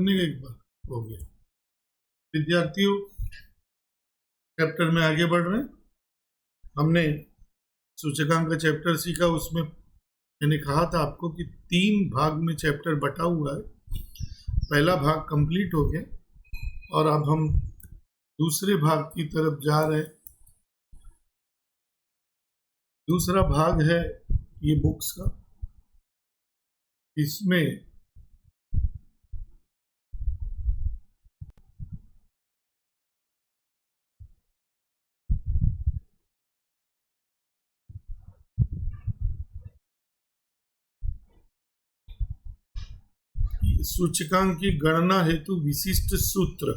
करने का एक बार हो गया। विद्यार्थियों, चैप्टर में आगे बढ़ रहे हैं। हमने सूचकांक का चैप्टर सीखा, उसमें मैंने कहा था आपको कि 3 भाग में चैप्टर बटा हुआ है। पहला भाग कंप्लीट हो गया और अब हम दूसरे भाग की तरफ जा रहे हैं। दूसरा भाग है ये बुक्स का। इसमें सूचकांक की गणना हेतु विशिष्ट सूत्र,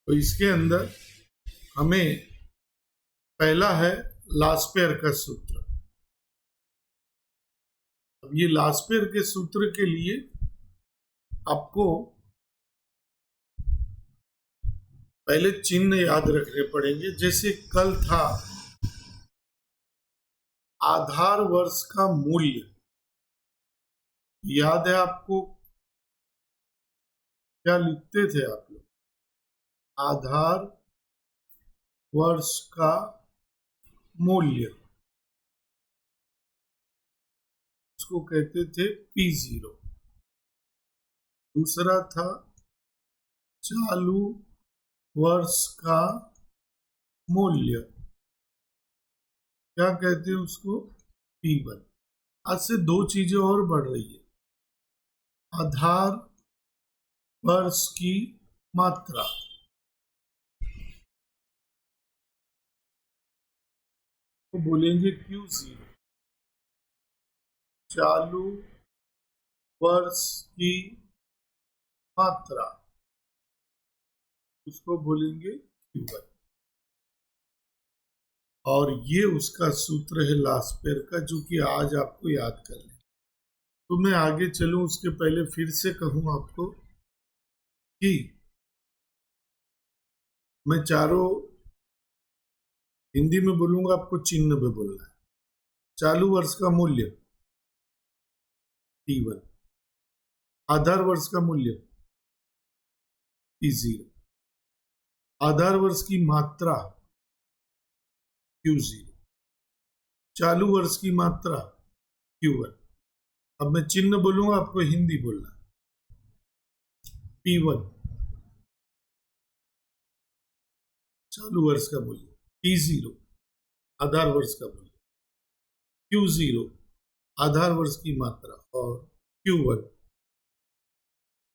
तो इसके अंदर हमें पहला है लास्पेयर का सूत्र। अब ये लास्पेयर के सूत्र के लिए आपको पहले चिन्ह याद रखने पड़ेंगे। जैसे कल था आधार वर्ष का मूल्य, याद है आपको? क्या लिखते थे आप लोग? आधार वर्ष का मूल्य, उसको कहते थे P0। दूसरा था चालू वर्ष का मूल्य, क्या कहते हैं उसको? P1। आज से 2 चीजें और बढ़ रही है। आधार वर्ष की मात्रा, तो बोलेंगे Q0। चालू वर्ष की मात्रा, उसको बोलेंगे Q1। और ये उसका सूत्र है लास्पेयर का, जो कि आज आपको याद कर लें। तो मैं आगे चलूं उसके पहले फिर से कहूं आपको कि मैं चारों हिंदी में बोलूंगा, आपको चिन्ह में बोलना है। चालू वर्ष का मूल्य P1, आधार वर्ष का मूल्य P0, आधार वर्ष की मात्रा Q0, चालू वर्ष की मात्रा Q1। अब मैं चिन्ह बोलूंगा, आपको हिंदी बोलना है। P1 चालू वर्ष का मूल्य, P0 आधार वर्ष का मूल्य, Q0 आधार वर्ष की मात्रा, और Q1।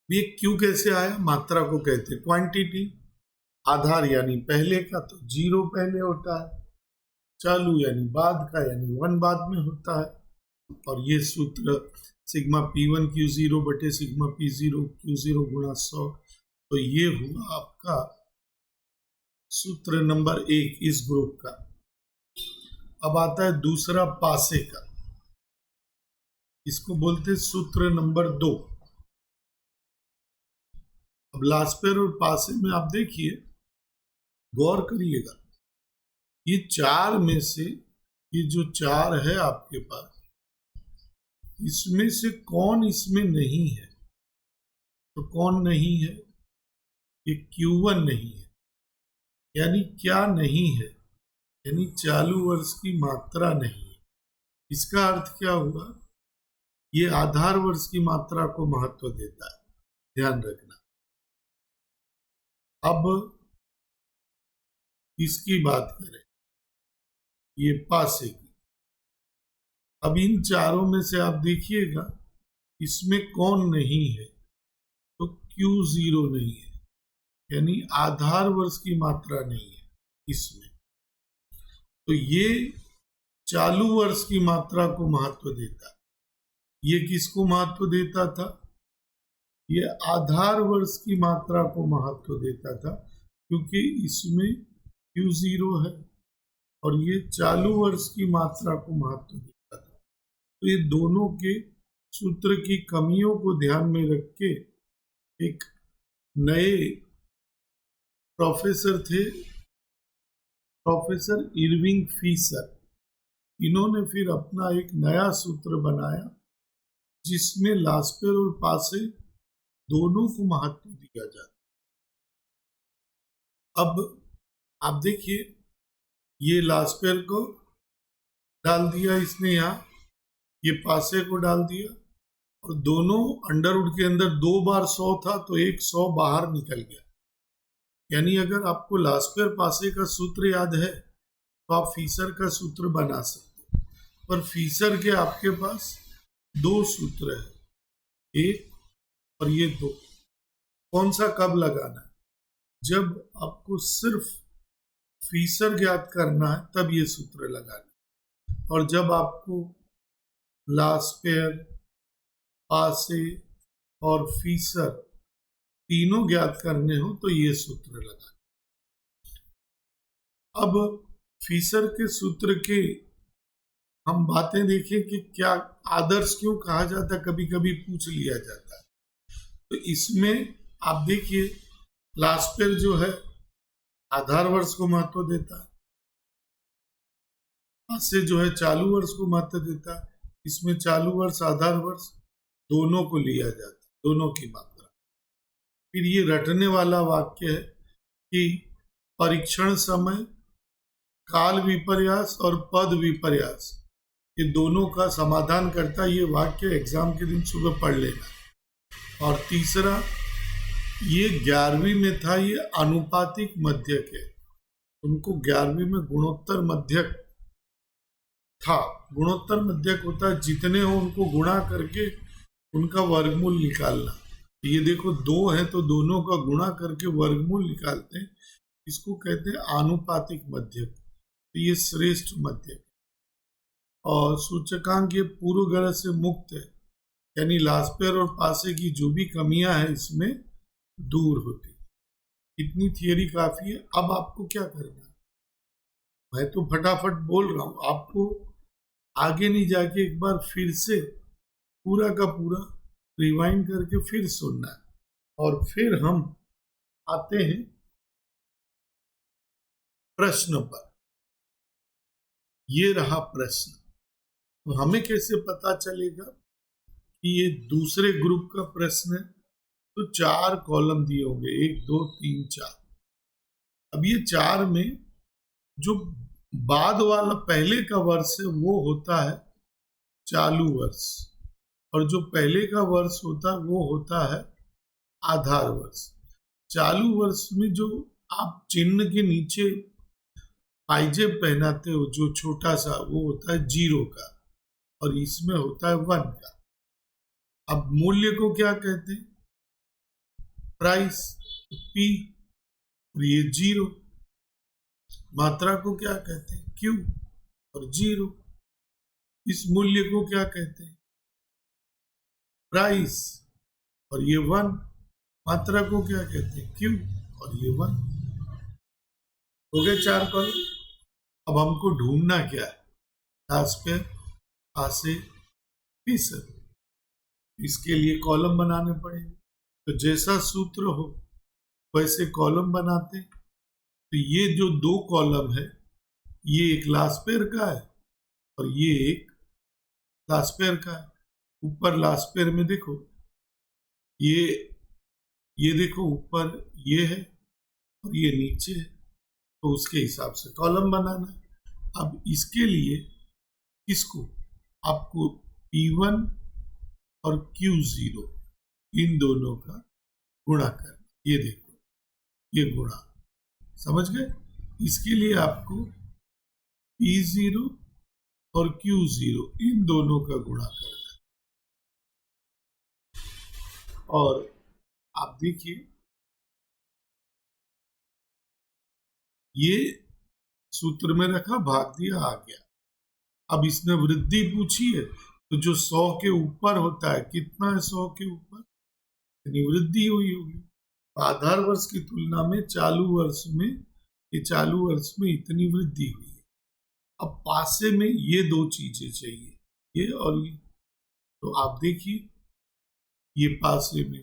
ये Q कैसे आया? मात्रा को कहते हैं क्वांटिटी। आधार यानी पहले का, तो 0 पहले होता है। चालू यानी बाद का, यानी 1 बाद में होता है। और ये सूत्र सिग्मा P1 Q0 बटे सिग्मा P0 Q0 गुणा 100। तो ये हुआ आपका सूत्र नंबर 1 इस ग्रुप का। अब आता है दूसरा पासे का, इसको बोलते हैं सूत्र नंबर 2। अब लास्पेयर और पासे में आप देखिए, गौर करिएगा, ये 4 में से ये जो 4 है आपके पास, इसमें से कौन इसमें नहीं है? तो कौन नहीं है? ये Q1 नहीं है। यानी क्या नहीं है? यानी चालू वर्ष की मात्रा नहीं है। इसका अर्थ क्या हुआ? ये आधार वर्ष की मात्रा को महत्व देता है, ध्यान रखना। अब इसकी बात करें, ये पासे की। अब इन चारों में से आप देखिएगा, इसमें कौन नहीं है? तो Q0 नहीं है, यानी आधार वर्ष की मात्रा नहीं है इसमें। तो ये चालू वर्ष की मात्रा को महत्व देता है। ये किसको महत्व देता था? ये आधार वर्ष की मात्रा को महत्व देता था, क्योंकि इसमें Q0 है और ये चालू वर्ष की मात्रा को महत्व देता था। तो ये दोनों के सूत्र की कमियों को ध्यान में रख के एक नए प्रोफेसर थे, प्रोफेसर इरविंग फीसर। इन्होंने फिर अपना एक नया सूत्र बनाया, जिसमें लास्पेयर और पासे दोनों को महत्व दिया जाता है। अब आप देखिए, ये लास्ट पेयर को डाल दिया इसने यहाँ, ये पासे को डाल दिया, और दोनों अंडरवुड के अंदर 2 बार 100 था तो एक 100 बाहर निकल गया। यानी अगर आपको लास्ट पेयर पासे का सूत्र याद है तो आप फीसर का सूत्र बना सकते हो, पर फीसर के आपके पास 2 सूत्र है, एक और ये 2। कौन सा कब लगाना है? जब आपको सिर्फ फीसर ज्ञात करना है तब ये सूत्र लगाना है, और जब आपको लास्ट पेयर, पासे और फीसर तीनों ज्ञात करने हो तो ये सूत्र लगाना। अब फीसर के सूत्र के हम बातें देखें कि क्या आदर्श क्यों कहा जाता है, कभी कभी पूछ लिया जाता है। तो इसमें आप देखिए, लास्ट पेयर जो है आधार वर्ष को महत्व देता है, पासे जो है चालू वर्ष को महत्व देता है। इसमें चालू वर्ष आधार वर्ष दोनों को लिया जाता है, दोनों की मात्रा। फिर ये रटने वाला वाक्य है कि परीक्षण समय काल विपर्यास और पद विपर्यास, ये दोनों का समाधान करता है। ये वाक्य एग्जाम के दिन सुबह पढ़ लेना। और तीसरा, ये 11वीं में था, ये अनुपातिक मध्यक है। उनको 11वीं में गुणोत्तर मध्यक था। गुणोत्तर मध्यक होता है जितने हो उनको गुणा करके उनका वर्गमूल निकालना। ये देखो 2 है तो दोनों का गुणा करके वर्गमूल निकालते हैं, इसको कहते हैं आनुपातिक मध्यक। तो ये श्रेष्ठ मध्यक। और सूचकांक ये पूर्व ग्रह से मुक्त है, यानी लास्ट पेयर और पासे की जो भी कमियां हैं इसमें दूर होती। इतनी थियरी काफी है। अब आपको क्या करना है, मैं तो फटाफट बोल रहा हूं, आपको आगे नहीं जाके एक बार फिर से पूरा का पूरा रिवाइंड करके फिर सुनना है। और फिर हम आते हैं प्रश्न पर। ये रहा प्रश्न। तो हमें कैसे पता चलेगा कि ये दूसरे ग्रुप का प्रश्न है? तो 4 कॉलम दिए होंगे, 1 2 3 4। अब ये 4 में जो बाद वाला पहले का वर्ष है वो होता है चालू वर्ष, और जो पहले का वर्ष होता है वो होता है आधार वर्ष। चालू वर्ष में जो आप चिन्ह के नीचे पाइजेब पहनाते हो, जो छोटा सा, वो होता है 0 का, और इसमें होता है 1 का। अब मूल्य को क्या कहते हैं? प्राइस, P, और ये 0। मात्रा को क्या कहते हैं? Q, और 0। इस मूल्य को क्या कहते हैं? प्राइस, और ये 1। मात्रा को क्या कहते हैं? Q, और ये 1। हो गए 4 कॉलम। अब हमको ढूंढना क्या है? लास्ट पेयर, पासे, फीसर। इसके लिए कॉलम बनाने पड़ेंगे। तो जैसा सूत्र हो वैसे कॉलम बनाते। तो ये जो 2 कॉलम है, ये एक लास्ट पेयर का है और ये एक लास्ट पेयर का है। ऊपर लास्ट पेयर में देखो, ये देखो ऊपर ये है और ये नीचे है, तो उसके हिसाब से कॉलम बनाना है। अब इसके लिए इसको आपको P1 और Q0 इन दोनों का गुणा करना। ये देखो, ये गुणा, समझ गए? इसके लिए आपको P0 और Q0 इन दोनों का गुणा करना है। और आप देखिए, ये सूत्र में रखा, भाग दिया, आ गया। अब इसने वृद्धि पूछी है, तो जो 100 के ऊपर होता है, कितना है 100 के ऊपर, यानी वृद्धि हुई होगी। आधार वर्ष की तुलना में चालू वर्ष में, ये चालू वर्ष में इतनी वृद्धि हुई है। अब पासे में ये 2 चीजें चाहिए, ये और ये। तो आप देखिए, ये पासे में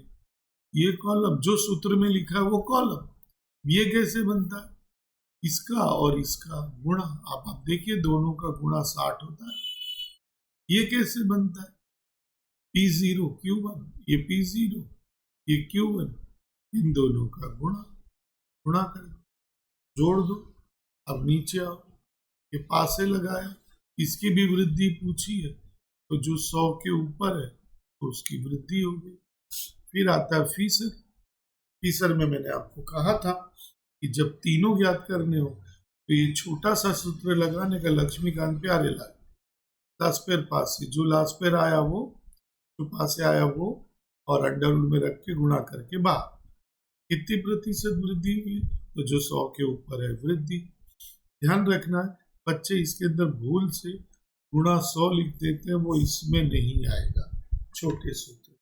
ये कॉलम जो सूत्र में लिखा है वो कॉलम, ये कैसे बनता है? इसका और इसका गुणा। आप देखिए, दोनों का गुणा 60 होता है। ये कैसे बनता है? P0 Q1, ये P0 ये Q1, इन दोनों का गुणा कर दो, जोड़ दो। अब नीचे आओ, ये पासे लगाया, इसकी भी वृद्धि पूछी है, तो जो 100 के ऊपर है तो उसकी वृद्धि हो गई। फिर आता है फीसर। फीसर में मैंने आपको कहा था कि जब तीनों ज्ञात करने हो तो ये छोटा सा सूत्र लगाने का, लक्ष्मीकांत प्यारे लाल, लास्ट पेयर पासे, जो लास्ट पेयर आया वो, जो पासे आया वो, और अंडर रूट में रख के गुणा करके बाहर। कितनी प्रतिशत वृद्धि हुई? तो जो 100 के ऊपर है वृद्धि। ध्यान रखना है बच्चे, इसके अंदर भूल से गुणा 100 लिख देते हैं, वो इसमें नहीं आएगा, छोटे सूत्र।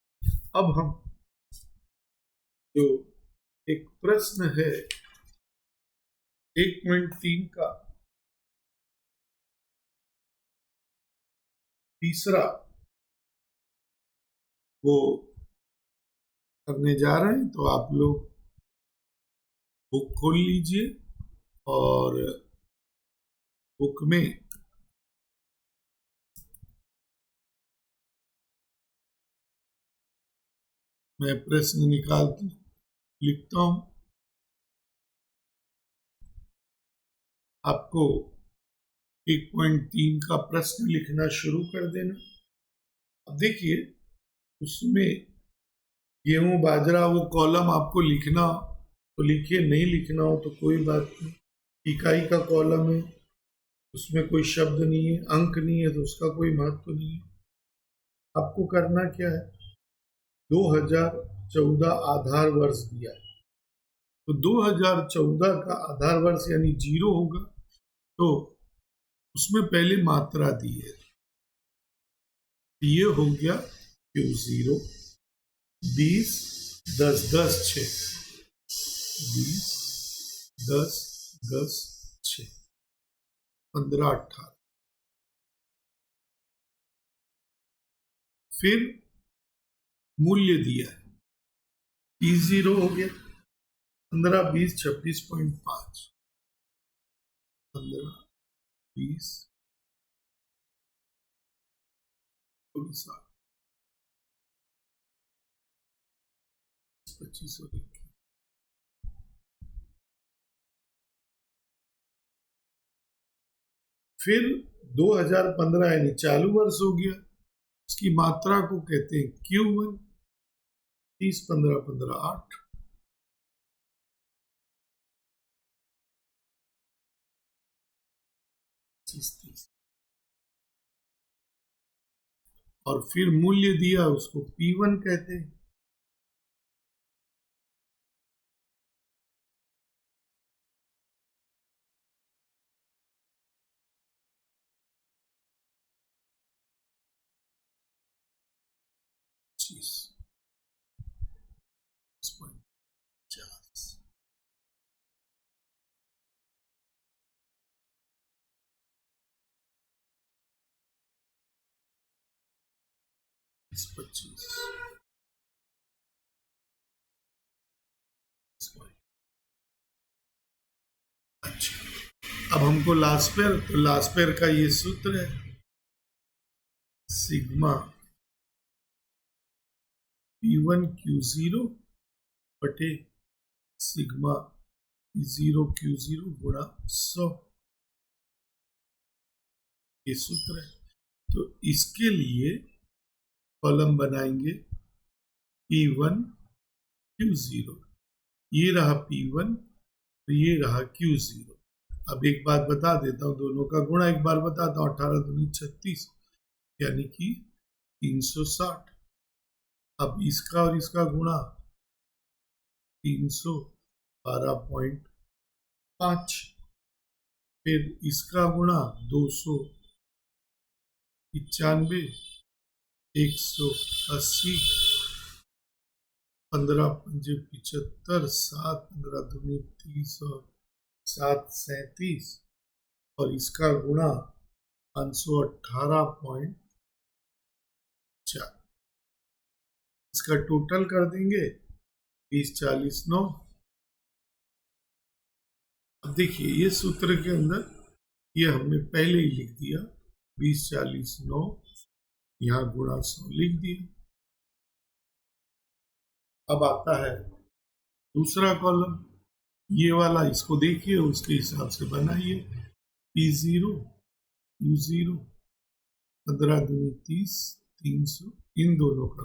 अब हम जो एक प्रश्न है 1.3 का तीसरा, वो करने जा रहे हैं, तो आप लोग बुक खोल लीजिए और बुक में मैं प्रश्न निकाल लिखता हूं। आपको 1.3 का प्रश्न लिखना शुरू कर देना। अब देखिए, उसमें गेहूं बाजरा वो कॉलम आपको लिखना हो तो लिखिए, नहीं लिखना हो तो कोई बात नहीं। इकाई का कॉलम है, उसमें कोई शब्द नहीं है, अंक नहीं है, तो उसका कोई महत्व नहीं है। आपको करना क्या है, 2014 आधार वर्ष दिया है, तो 2014 का आधार वर्ष यानी 0 होगा, तो उसमें पहले मात्रा दी है, ये हो गया Q0, 20, 10, 10, 6, 20, 10, 10, 6, 15, 18। फिर मूल्य दिया है, T0 हो गया 15, 20, 26.5, 15, 20, 25, 25। फिर 2015 यानी चालू वर्ष हो गया, उसकी मात्रा को कहते हैं Q1, 30, 15, 15, 8, और फिर मूल्य दिया, उसको P1 कहते हैं। अच्छा, अब हमको लास्पेयर, तो लास्पेयर का ये सूत्र है, सिग्मा P1 Q0 बटे सिग्मा P0 Q0 गुणा 100, ये सूत्र है। तो इसके लिए कॉलम बनाएंगे P1 Q0, ये रहा P1, तो ये रहा Q0। अब एक बात बता देता हूँ, दोनों का गुणा एक बार बताता हूँ, 18 दूनी 36, यानी कि 360। अब इसका और इसका गुणा 312.5, फिर इसका गुणा 295, 180, 15 पंजे 75, 7, 15 दूनी 30 और 7, 37, और इसका गुणा 518.4। इसका टोटल कर देंगे 20, 40, 9। अब देखिए, ये सूत्र के अंदर ये हमने पहले ही लिख दिया, 20, 40, 9, यहाँ गुणा 100 लिख दिया। अब आता है दूसरा कॉलम, ये वाला, इसको देखिए, उसके हिसाब से बनाइए। P0 Q0 15 दूनी 30, 300, इन दोनों का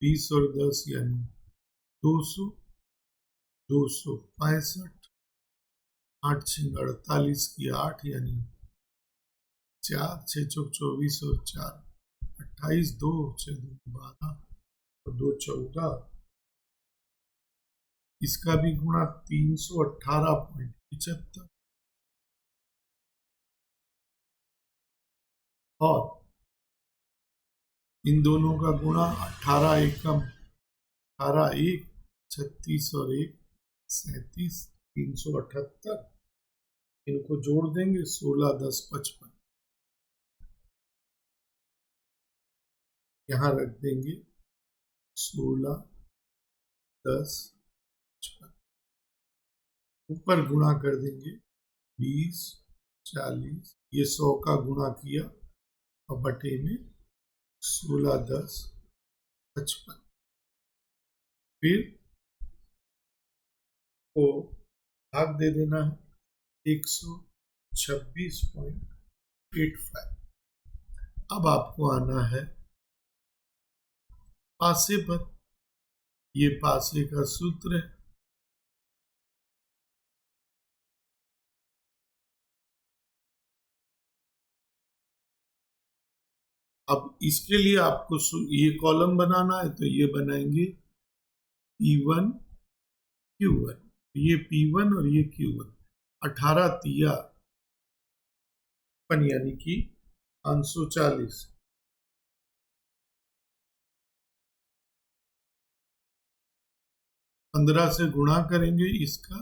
30 और 10 यानी 200, 265, 8 6 48 की 8 यानी 4 6 चौक 24 और 4 28, 2 6 12 और 2 14, इसका भी गुणा 318.75 और इन दोनों का गुणा 18 एकम 18 1 36 और 1 37, 378, इनको जोड़ देंगे 16 10 55, यहाँ रख देंगे 16 10 55, ऊपर गुणा कर देंगे 20 40, ये 100 का गुणा किया और बटे में 16 10 55, फिर को भाग दे देना है 126.85। अब आपको आना है पासे पर, ये पासे का सूत्र है। अब इसके लिए आपको ये कॉलम बनाना है, तो ये बनाएंगे P1 Q1, ये P1 और ये Q1, 18 तिया यानी कि 540, 15 से गुणा करेंगे इसका,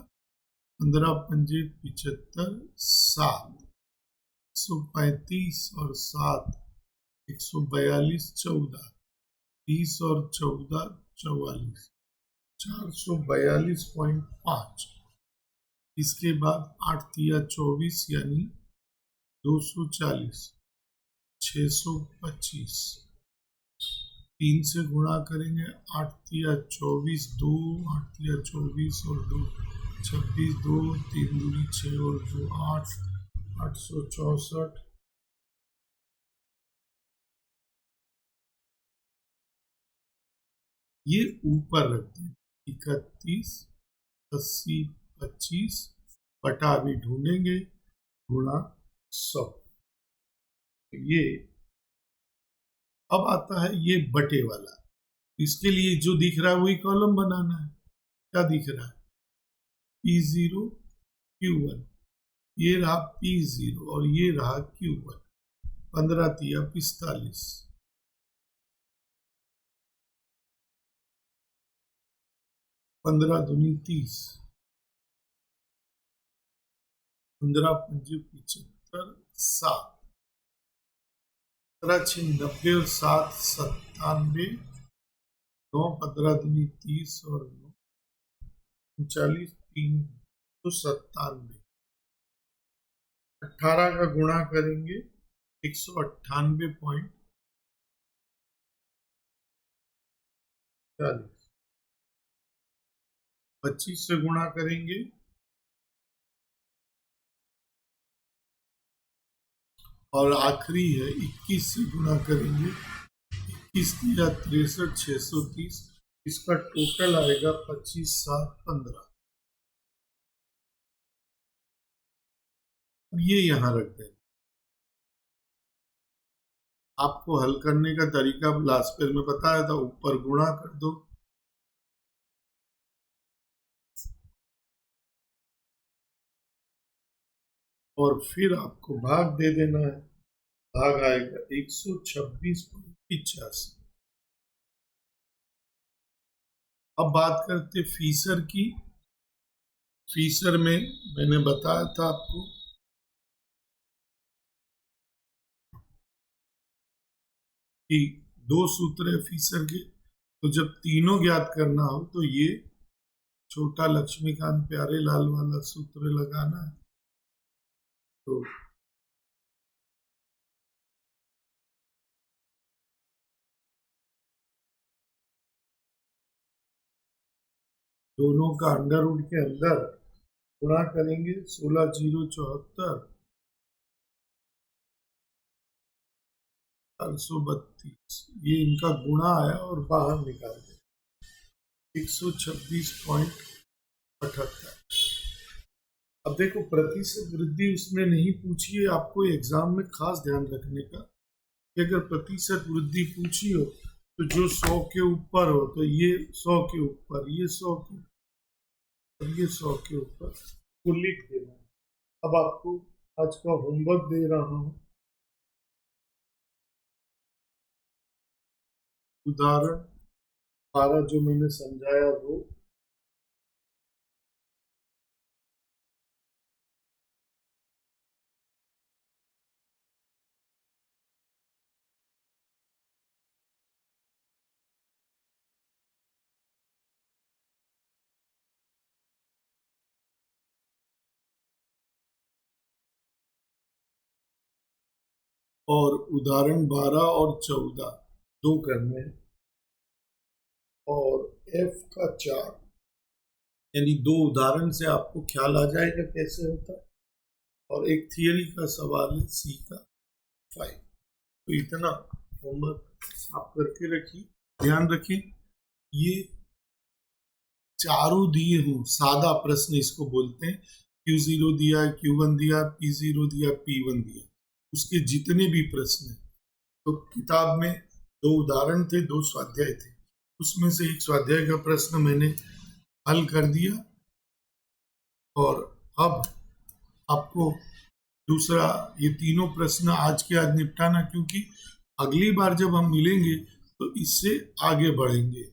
15 पंजे 75, 7 135 और 7 142, 14 30 और 14 44, 442.5, इसके बाद 8 तिया 24 यानी 240, 625, 3 से गुणा करेंगे 8 तिया 24, 2 8 तिया 24 और 2 26, 2 3 दूनी 6 और 2 8, 864, ये ऊपर रखते हैं 31 80 25 बटा भी ढूंढेंगे गुणा 100, ये अब आता है ये बटे वाला। इसके लिए जो दिख रहा है वही कॉलम बनाना है। क्या दिख रहा है? P0 Q1, ये रहा P0 और ये रहा Q1, 15 तिया 45, 15 दूनी 30, 15 पंजे 75, 7 15 6 90 और 7 97, 9 15 दूनी 30 और 9 39, 397, 18 का गुणा करेंगे 198.40, 25 से गुणा करेंगे और आखिरी है 21 से गुणा करेंगे, 21 तिया 63, 630, इसका टोटल आएगा 25 7 15। ये यहां रख दें। आपको हल करने का तरीका लास्ट पेज में बताया था, ऊपर गुणा कर दो, और फिर आपको भाग दे देना है, भाग आएगा 126.85। अब बात करते फीसर की। फीसर में मैंने बताया था आपको कि 2 सूत्र है फीसर के, तो जब तीनों ज्ञात करना हो तो ये छोटा लक्ष्मीकांत प्यारे लाल वाला सूत्र लगाना है। तो दोनों का अंडर रूट के अंदर गुणा करेंगे 16 0 74 432, ये इनका गुणा आया और बाहर निकाल दिया 126.78। अब देखो प्रतिशत वृद्धि उसने नहीं पूछी है, आपको एग्जाम में खास ध्यान रखने का कि अगर प्रतिशत वृद्धि पूछी हो तो जो 100 के ऊपर हो तो ये 100 के ऊपर, ये 100 के और ये 100 के ऊपर को लिख देना। अब आपको आज का होमवर्क दे रहा हूं, उदाहरण 12 जो मैंने समझाया वो और उदाहरण 12 और 14 दो करने हैं और F का 4, यानी दो उदाहरण से आपको ख्याल आ जाएगा कैसे होता है, और एक थियरी का सवाल है C का 5। तो इतना होमवर्क आप करके रखिए। ध्यान रखिए ये चारों दिए हूं, सादा प्रश्न इसको बोलते हैं। Q0 दिया, Q1 दिया, P0 दिया, P1 दिया, उसके जितने भी प्रश्न हैं तो किताब में दो उदाहरण थे, दो स्वाध्याय थे, उसमें से एक स्वाध्याय का प्रश्न मैंने हल कर दिया और अब आपको दूसरा ये तीनों प्रश्न आज के आज निपटाना, क्योंकि अगली बार जब हम मिलेंगे तो इससे आगे बढ़ेंगे।